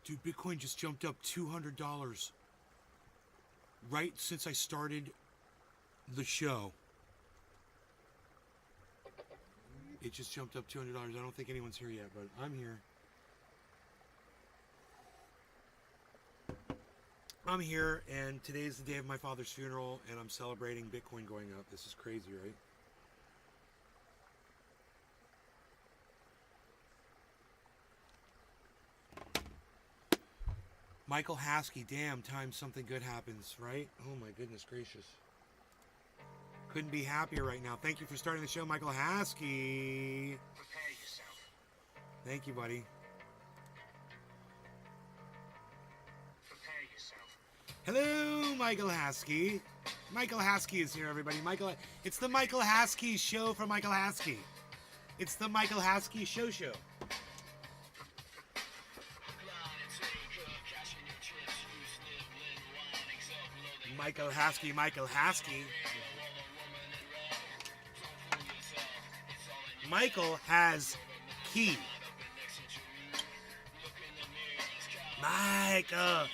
Dude, Bitcoin just jumped up $200 right since I started the show. It just jumped up $200. I don't think anyone's here yet, but I'm here. I'm here, and today's the day of my father's funeral, and I'm celebrating Bitcoin going up. This is crazy, right? Michael Haskey, damn, time something good happens, right? Oh my goodness gracious. Couldn't be happier right now. Thank you for starting the show, Michael Haskey. Prepare yourself. Thank you, buddy. Prepare yourself. Hello, Michael Haskey. Michael Haskey is here, everybody. It's the Michael Haskey Show from Michael Haskey. It's the Michael Haskey Show. Michael Haskey. Michael has key. Michael.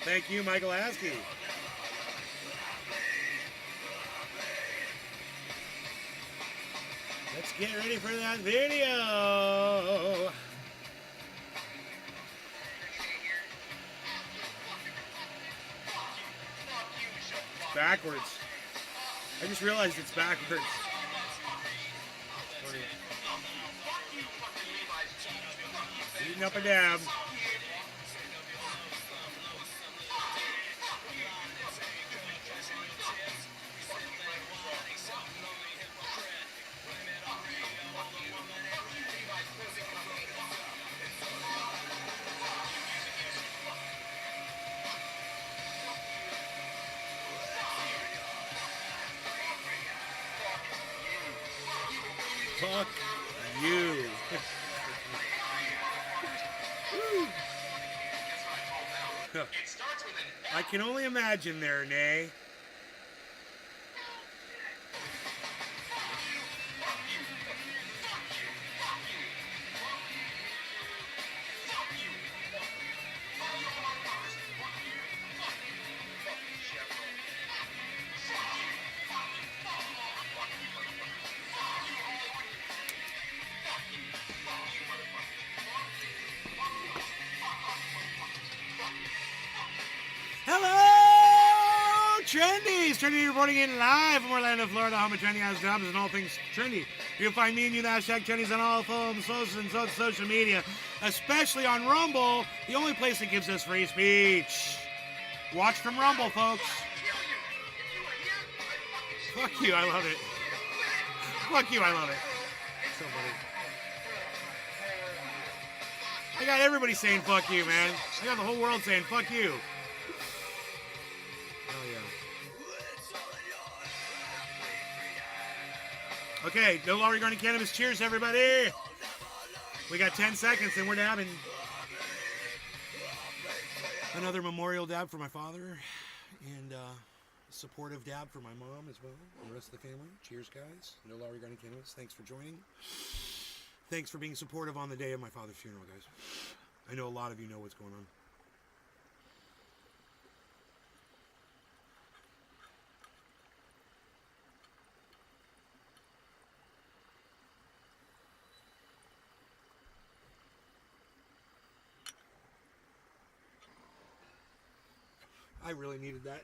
Thank you, Michael Haskey. Let's get ready for that video. Backwards. I just realized it's backwards. Eating up a dab. Fuck you. I can only imagine there, Nay. Hello, Trendies! Trendy reporting in live from Orlando, Florida. Home of Trendy has jobs and all things trendy. You can find me and you, the hashtag Trendies, on all forms, social media, especially on Rumble, the only place that gives us free speech. Watch from Rumble, folks. Fuck you, I love it. Fuck you, I love it. So funny. I got everybody saying fuck you, man. I got the whole world saying fuck you. Hell yeah. Okay, no longer regarding cannabis. Cheers, everybody. We got 10 seconds and we're dabbing. Another memorial dab for my father. And supportive dab for my mom as well. And the rest of the family. Cheers, guys. No longer regarding cannabis. Thanks for joining. Thanks for being supportive on the day of my father's funeral, guys. I know a lot of you know what's going on. I really needed that.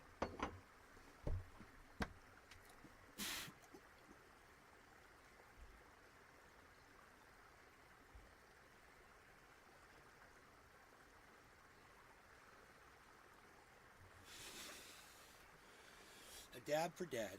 A dab for dad.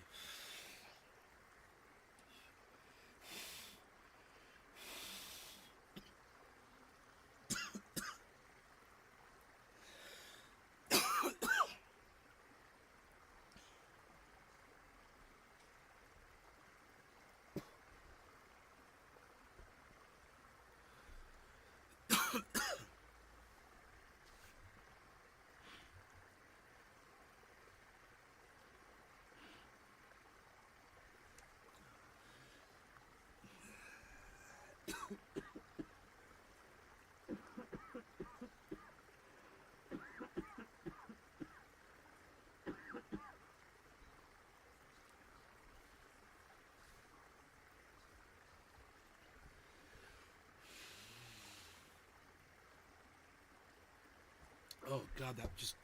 Oh God, that just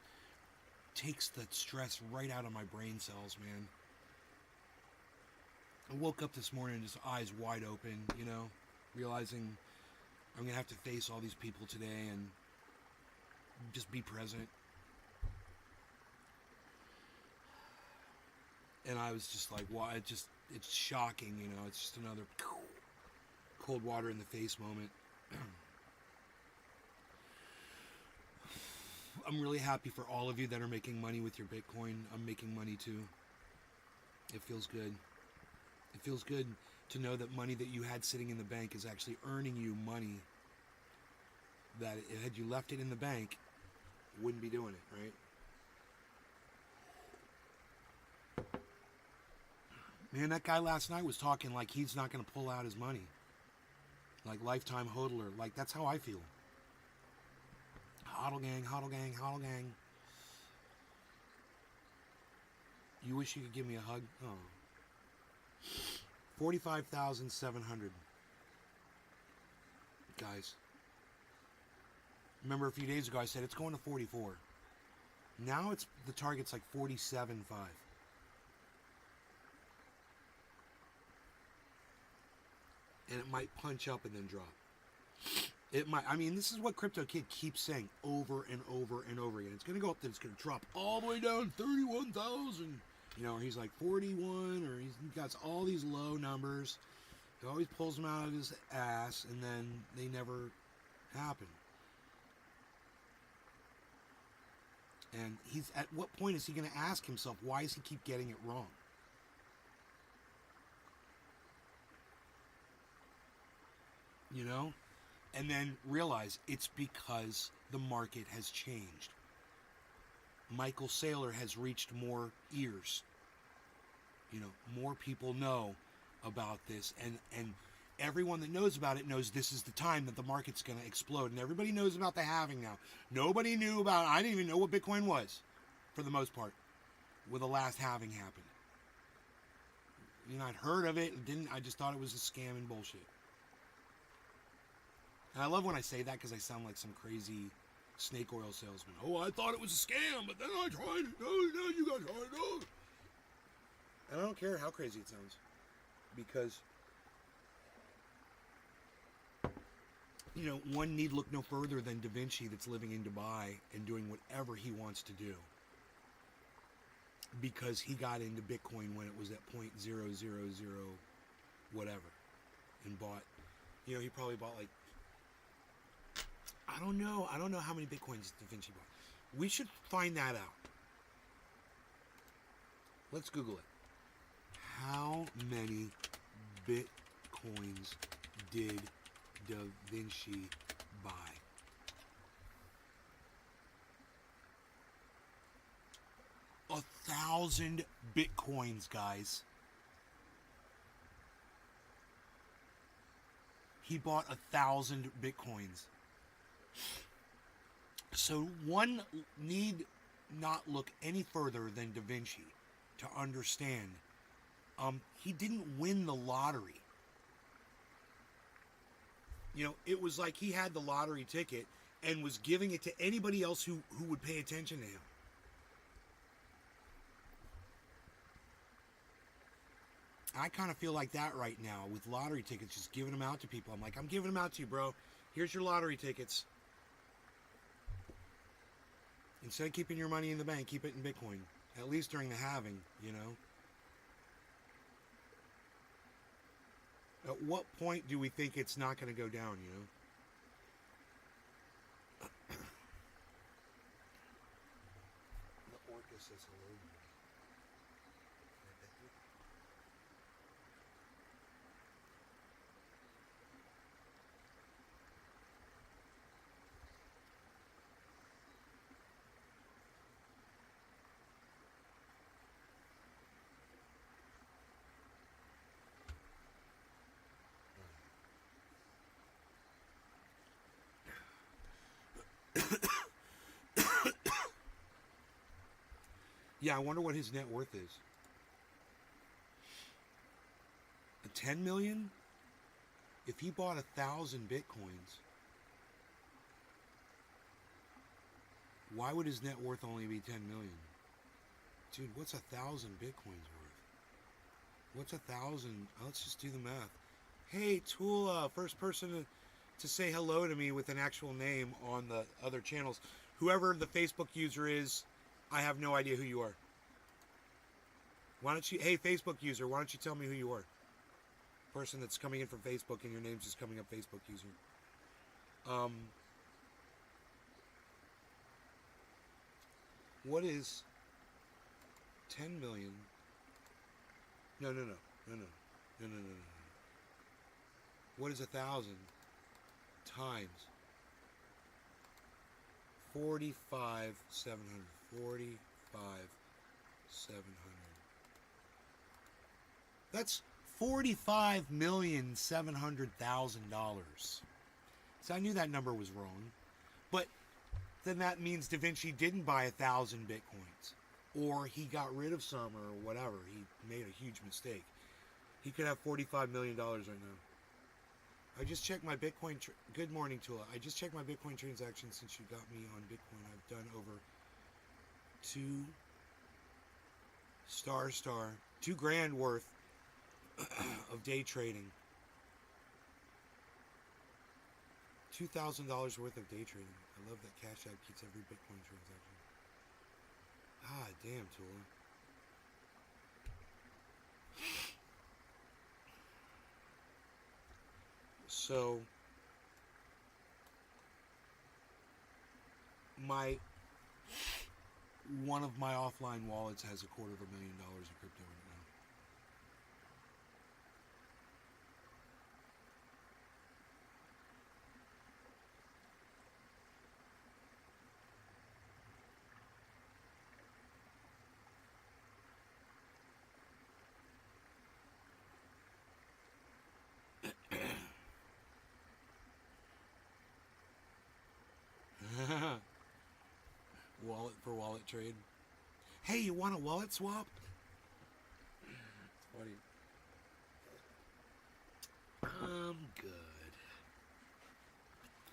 takes the stress right out of my brain cells, man. I woke up this morning just eyes wide open, you know, realizing I'm gonna have to face all these people today and just be present. And I was just like, wow, it's shocking, you know, it's just another cold water in the face moment. I'm really happy for all of you that are making money with your Bitcoin. I'm making money too. It feels good. It feels good to know that money that you had sitting in the bank is actually earning you money that had you left it in the bank, wouldn't be doing it, right? Man, that guy last night was talking like he's not going to pull out his money. Like lifetime hodler. Like, that's how I feel. Hodl gang, hodl gang, hodl gang. You wish you could give me a hug? Oh. 45,700. Guys. Remember a few days ago I said it's going to 44. Now it's the target's like 47.5. And it might punch up and then drop. It might. I mean, this is what Crypto Kid keeps saying over and over and over again. It's going to go up, then it's going to drop all the way down 31,000. You know, or he's like 41, or he's got all these low numbers. He always pulls them out of his ass, and then they never happen. And he's at what point is he going to ask himself, why does he keep getting it wrong? You know? And then realize it's because the market has changed. Michael Saylor has reached more ears. You know, more people know about this. And everyone that knows about it knows this is the time that the market's going to explode. And everybody knows about the halving now. Nobody knew about, I didn't even know what Bitcoin was, for the most part, when the last halving happened. You know, I'd heard of it, and I just thought it was a scam and bullshit. And I love when I say that because I sound like some crazy snake oil salesman. Oh, I thought it was a scam, but then I tried it. No, you guys tried it. No. And I don't care how crazy it sounds. Because, you know, one need look no further than Da Vinci that's living in Dubai and doing whatever he wants to do. Because he got into Bitcoin when it was at 0.000 whatever. And bought, you know, he probably bought like, I don't know how many Bitcoins Da Vinci bought. We should find that out. Let's Google it. How many Bitcoins did Da Vinci buy? A 1,000 Bitcoins, guys. He bought 1,000 Bitcoins. So one need not look any further than Da Vinci to understand he didn't win the lottery. You know, it was like he had the lottery ticket and was giving it to anybody else who would pay attention to him. I kind of feel like that right now with lottery tickets, just giving them out to people. I'm like, I'm giving them out to you, bro. Here's your lottery tickets. Instead of keeping your money in the bank, keep it in Bitcoin. At least during the halving, you know. At what point do we think it's not going to go down, you know? The orca says hello. Yeah, I wonder what his net worth is. 10 million? If he bought 1,000 bitcoins, why would his net worth only be 10 million? Dude, what's 1,000 bitcoins worth? What's 1,000? Let's just do the math. Hey, Tula, first person to say hello to me with an actual name on the other channels. Whoever the Facebook user is, I have no idea who you are. Why don't you, hey, Facebook user, why don't you tell me who you are? Person that's coming in from Facebook and your name's just coming up, Facebook user. What is 10 million? No. What is 1,000 times 45,700? 45,700. That's $45,700,000. So I knew that number was wrong, but then that means Da Vinci didn't buy 1,000 bitcoins, or he got rid of some, or whatever. He made a huge mistake. He could have $45 million right now. I just checked my Bitcoin. Good morning, Tula. I just checked my Bitcoin transactions since you got me on Bitcoin. I've done over $2,000 worth of day trading. $2,000 worth of day trading. I love that Cash App keeps every Bitcoin transaction. Ah, damn, Tula. So, one of my offline wallets has $250,000 in crypto right now. Wallet for wallet trade. Hey, you want a wallet swap? It's funny. I'm good.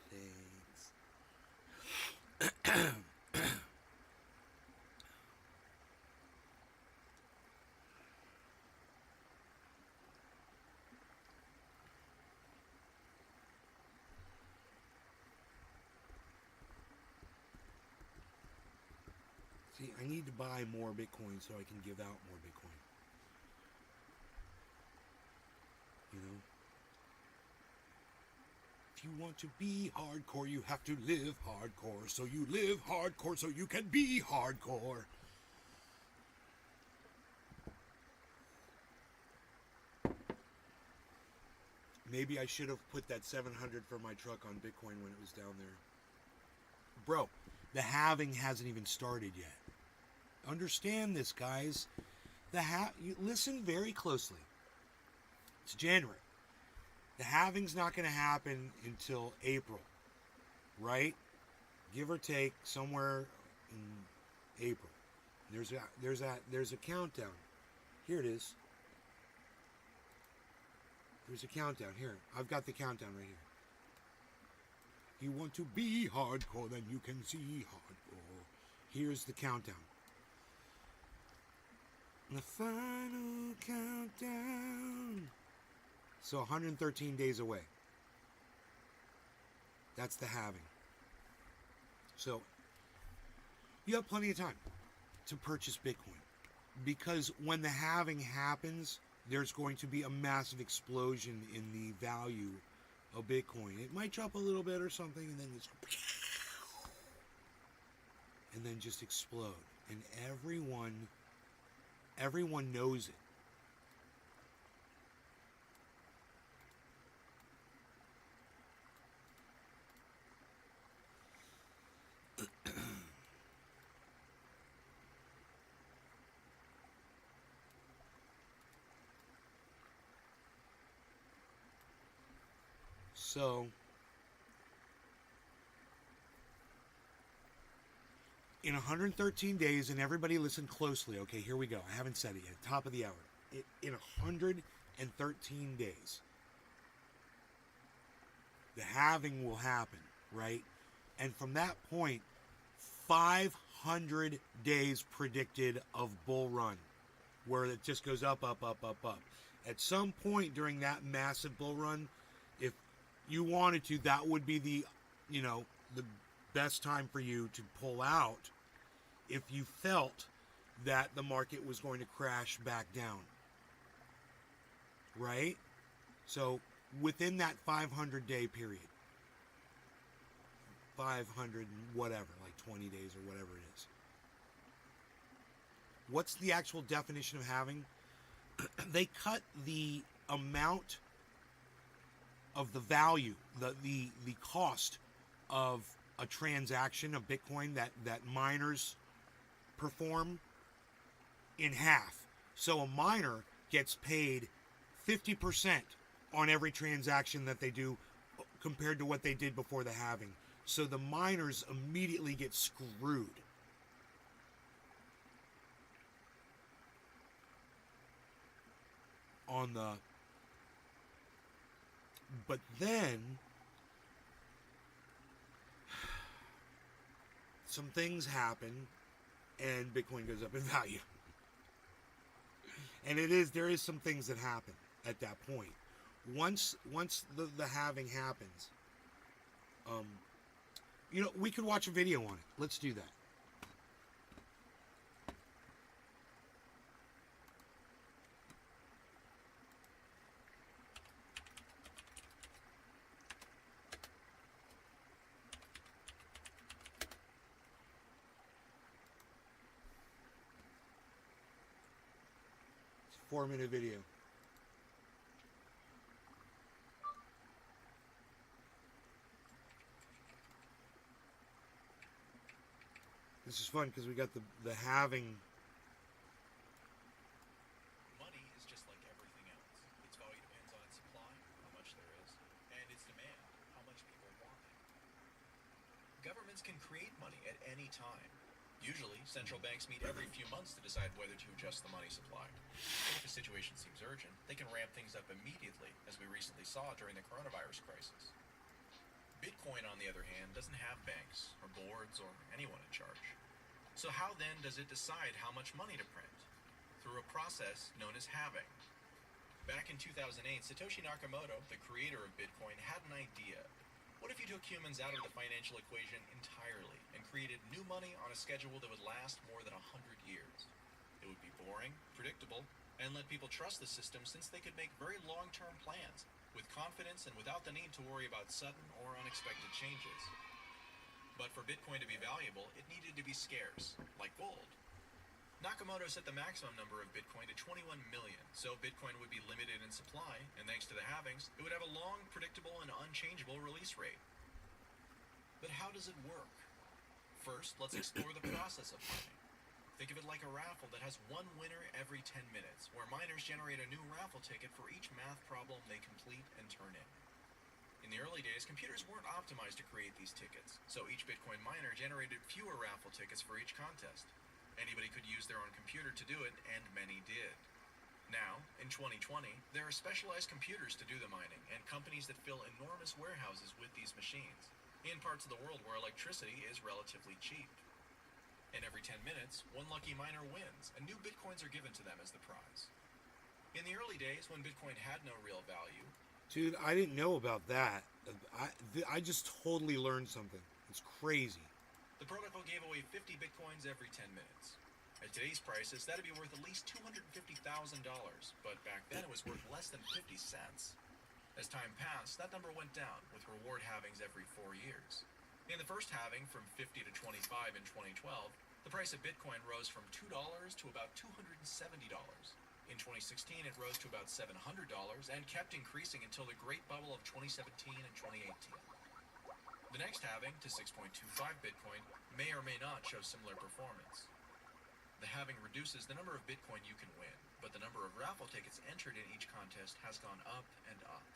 Thanks. See, I need to buy more Bitcoin so I can give out more Bitcoin. You know? If you want to be hardcore, you have to live hardcore. So you live hardcore so you can be hardcore. Maybe I should have put that 700 for my truck on Bitcoin when it was down there. Bro, the halving hasn't even started yet. Understand this, guys. You listen very closely. It's January. The halving's not going to happen until April, right? Give or take, somewhere in April. There's a countdown. Here it is. There's a countdown here. I've got the countdown right here. If you want to be hardcore, then you can see hardcore. Here's the countdown. The final countdown. So 113 days away. That's the halving. So you have plenty of time to purchase Bitcoin. Because when the halving happens, there's going to be a massive explosion in the value of Bitcoin. It might drop a little bit or something, and then just explode. And everyone knows it. So In 113 days, and everybody listen closely, okay, here we go. I haven't said it yet, top of the hour. In 113 days, the halving will happen, right? And from that point, 500 days predicted of bull run, where it just goes up, up, up, up, up. At some point during that massive bull run, if you wanted to, that would be the best time for you to pull out if you felt that the market was going to crash back down. Right? So within that 500-day period, 500 whatever, like 20 days or whatever it is. What's the actual definition of halving? They cut the amount of the value, the cost of a transaction of Bitcoin that miners perform in half. So a miner gets paid 50% on every transaction that they do compared to what they did before the halving. So the miners immediately get screwed. But then some things happen and Bitcoin goes up in value. And there is some things that happen at that point. Once the halving happens, we could watch a video on it. Let's do that. It's a 4-minute video. This is fun because we got the halving. Money is just like everything else. Its value depends on its supply, how much there is, and its demand, how much people want it. Governments can create money at any time. Usually, central banks meet every few months to decide whether to adjust the money supply. If the situation seems urgent, they can ramp things up immediately, as we recently saw during the coronavirus crisis. Bitcoin, on the other hand, doesn't have banks, or boards, or anyone in charge. So how then does it decide how much money to print? Through a process known as halving. Back in 2008, Satoshi Nakamoto, the creator of Bitcoin, had an idea. What if you took humans out of the financial equation entirely and created new money on a schedule that would last more than 100 years? It would be boring, predictable, and let people trust the system since they could make very long-term plans with confidence and without the need to worry about sudden or unexpected changes. But for Bitcoin to be valuable, it needed to be scarce, like gold. Nakamoto set the maximum number of Bitcoin to 21 million, so Bitcoin would be limited in supply, and thanks to the halvings, it would have a long, predictable, and unchangeable release rate. But how does it work? First, let's explore the process of mining. Think of it like a raffle that has one winner every 10 minutes, where miners generate a new raffle ticket for each math problem they complete and turn in. In the early days, computers weren't optimized to create these tickets, so each Bitcoin miner generated fewer raffle tickets for each contest. Anybody could use their own computer to do it, and many did. Now, in 2020, there are specialized computers to do the mining, and companies that fill enormous warehouses with these machines, in parts of the world where electricity is relatively cheap. And every 10 minutes, one lucky miner wins, and new Bitcoins are given to them as the prize. In the early days, when Bitcoin had no real value, Dude, I didn't know about that. I just totally learned something. It's crazy. the protocol gave away 50 Bitcoins every 10 minutes. At today's prices, that'd be worth at least $250,000, but back then it was worth less than 50 cents. As time passed, that number went down, with reward halvings every 4 years. In the first halving, from 50 to 25 in 2012, the price of Bitcoin rose from $2 to about $270. In 2016, it rose to about $700 and kept increasing until the great bubble of 2017 and 2018. The next halving, to 6.25 Bitcoin, may or may not show similar performance. The halving reduces the number of Bitcoin you can win, but the number of raffle tickets entered in each contest has gone up and up.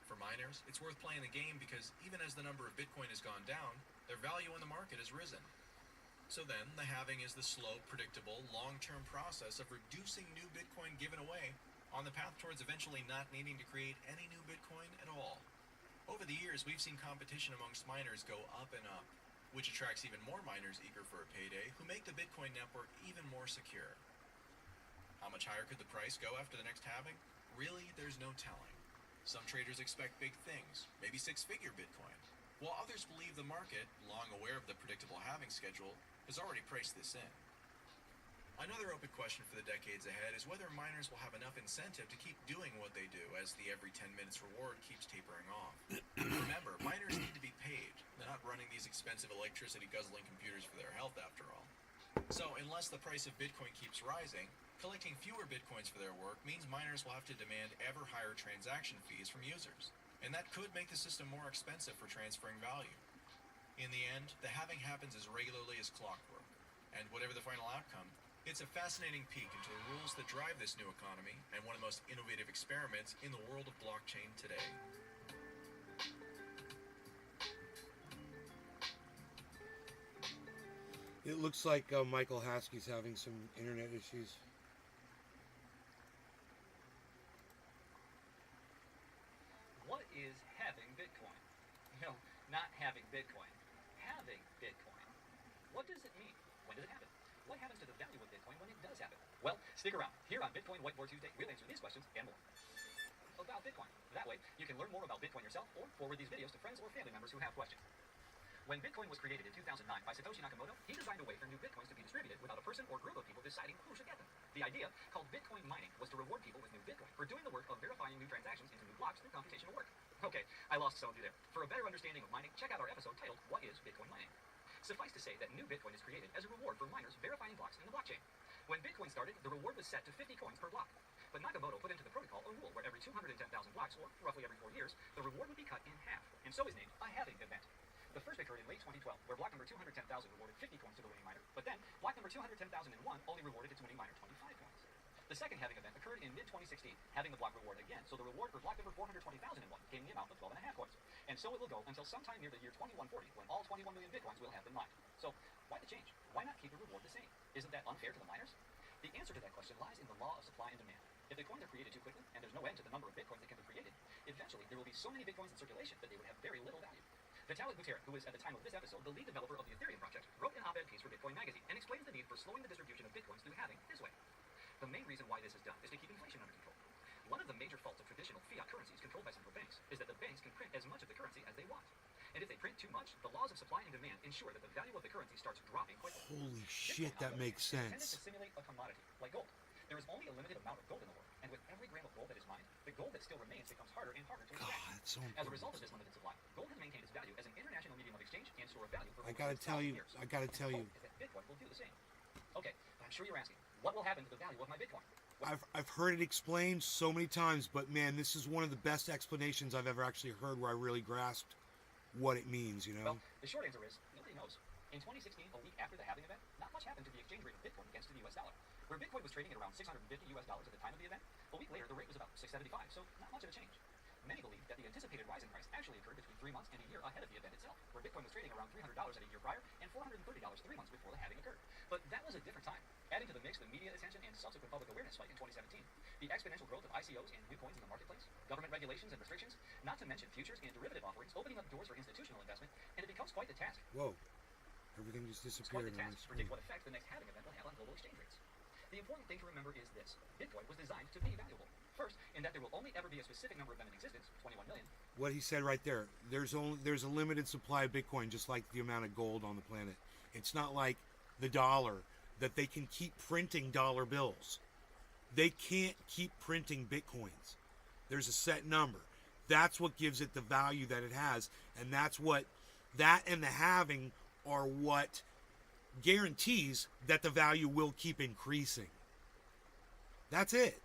For miners, it's worth playing the game because even as the number of Bitcoin has gone down, their value in the market has risen. So then, the halving is the slow, predictable, long-term process of reducing new Bitcoin given away on the path towards eventually not needing to create any new Bitcoin at all. Over the years, we've seen competition amongst miners go up and up, which attracts even more miners eager for a payday who make the Bitcoin network even more secure. How much higher could the price go after the next halving? Really, there's no telling. Some traders expect big things, maybe six-figure Bitcoin, while others believe the market, long aware of the predictable halving schedule, has already priced this in. Another open question for the decades ahead is whether miners will have enough incentive to keep doing what they do as the every 10 minutes reward keeps tapering off. Remember, miners need to be paid. They're not running these expensive electricity guzzling computers for their health after all. So unless the price of Bitcoin keeps rising, collecting fewer Bitcoins for their work means miners will have to demand ever higher transaction fees from users. And that could make the system more expensive for transferring value. In the end, the halving happens as regularly as clockwork. And whatever the final outcome, it's a fascinating peek into the rules that drive this new economy and one of the most innovative experiments in the world of blockchain today. It looks like Michael Haskey's having some internet issues. What is having Bitcoin? No, not having Bitcoin. Having Bitcoin. What does it mean? When does it happen? What happens to the value of Bitcoin when it does happen? Well, stick around. Here on Bitcoin Whiteboard Tuesday, we'll answer these questions and more about Bitcoin. That way, you can learn more about Bitcoin yourself or forward these videos to friends or family members who have questions. When Bitcoin was created in 2009 by Satoshi Nakamoto, he designed a way for new Bitcoins to be distributed without a person or group of people deciding who should get them. The idea, called Bitcoin mining, was to reward people with new Bitcoin for doing the work of verifying new transactions into new blocks through computational work. Okay, I lost some of you there. For a better understanding of mining, check out our episode titled, What is Bitcoin Mining? Suffice to say that new Bitcoin is created as a reward for miners verifying blocks in the blockchain. When Bitcoin started, the reward was set to 50 coins per block. But Nakamoto put into the protocol a rule where every 210,000 blocks, or roughly every 4 years, the reward would be cut in half, and so is named a halving event. The first occurred in late 2012, where block number 210,000 rewarded 50 coins to the winning miner, but then block number 210,001 only rewarded its winning miner 25 coins. The second halving event occurred in mid-2016, having the block reward again, so the reward for block number 420,001 came in the amount of 12.5 coins. And so it will go until sometime near the year 2140, when all 21 million Bitcoins will have been mined. So, why the change? Why not keep the reward the same? Isn't that unfair to the miners? The answer to that question lies in the law of supply and demand. If Bitcoins are created too quickly, and there's no end to the number of Bitcoins that can be created, eventually there will be so many Bitcoins in circulation that they would have very little value. Vitalik Buterin, who is at the time of this episode the lead developer of the Ethereum project, wrote an op-ed piece for Bitcoin magazine and explains the need for slowing the distribution of Bitcoins through halving this way. The main reason why this is done is to keep inflation under control. One of the major faults of traditional fiat currencies controlled by central banks is that the banks can print as much of the currency as they want. And if they print too much, the laws of supply and demand ensure that the value of the currency starts dropping quickly. Holy shit, that makes Bitcoin is intended sense. to simulate a commodity, like gold. There is only a limited amount of gold in the world, and with every gram of gold that is mined, the gold that still remains becomes harder and harder to God, extract. it's so As a result important. of this limited supply, gold has maintained its value as an international medium of exchange and store of value for I over gotta 6,000 tell you, years. I gotta And tell the you. hope is that Bitcoin will do the same. Okay, I'm sure you're asking, what will happen to the value of my Bitcoin? I've heard it explained so many times, but man, this is one of the best explanations I've ever actually heard where I really grasped what it means, you know? Well, the short answer is, nobody knows. In 2016, a week after the halving event, not much happened to the exchange rate of Bitcoin against the US dollar. Where Bitcoin was trading at around $650 at the time of the event, a week later the rate was about $675, so not much of a change. Many believe that the anticipated rise in price actually occurred between 3 months and a year ahead of the event itself, where Bitcoin was trading around $300 at a year prior and $430 3 months before the halving occurred. But that was a different time. Adding to the mix the media attention and subsequent public awareness spike in 2017, the exponential growth of ICOs and new coins in the marketplace, government regulations and restrictions, not to mention futures and derivative offerings opening up doors for institutional investment, and it becomes quite the task. Whoa. Everything just It's quite disappeared the on my task to predict screen. what effect the next halving event will have on global exchange rates. The important thing to remember is this. Bitcoin was designed to be valuable. First, in that there will only ever be a specific number of them in existence, 21 million. What he said right there, there's a limited supply of Bitcoin, just like the amount of gold on the planet. It's not like the dollar, that they can keep printing dollar bills. They can't keep printing Bitcoins. There's a set number. That's what gives it the value that it has, and that and the halving are what guarantees that the value will keep increasing. That's it.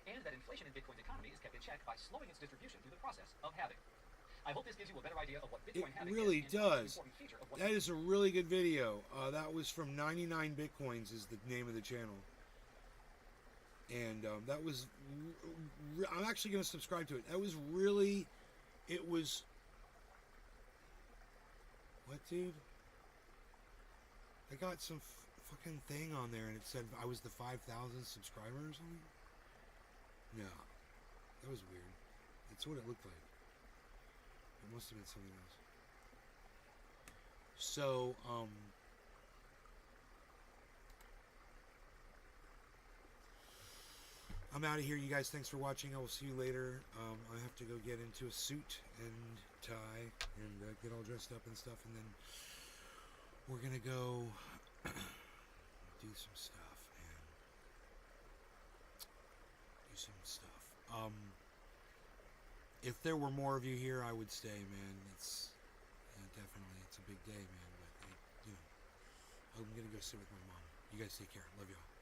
And that inflation in Bitcoin's economy is kept in check by slowing its distribution through the process of halving. I hope this gives you a better idea of what Bitcoin It halving really is and an does. important feature of what That is a really good video. That was from 99 Bitcoins is the name of the channel. And that was... I'm actually going to subscribe to it. That was really... It was... What, dude? I got some fucking thing on there and it said I was the 5,000 subscriber or something. No, that was weird. That's what it looked like. It must have been something else. So, I'm out of here, you guys. Thanks for watching. I will see you later. I have to go get into a suit and tie and get all dressed up and stuff, and then we're gonna go do some stuff, man. Do some stuff. If there were more of you here, I would stay, man. It's definitely, it's a big day, man. But you know, I'm gonna go sit with my mom. You guys take care. Love y'all.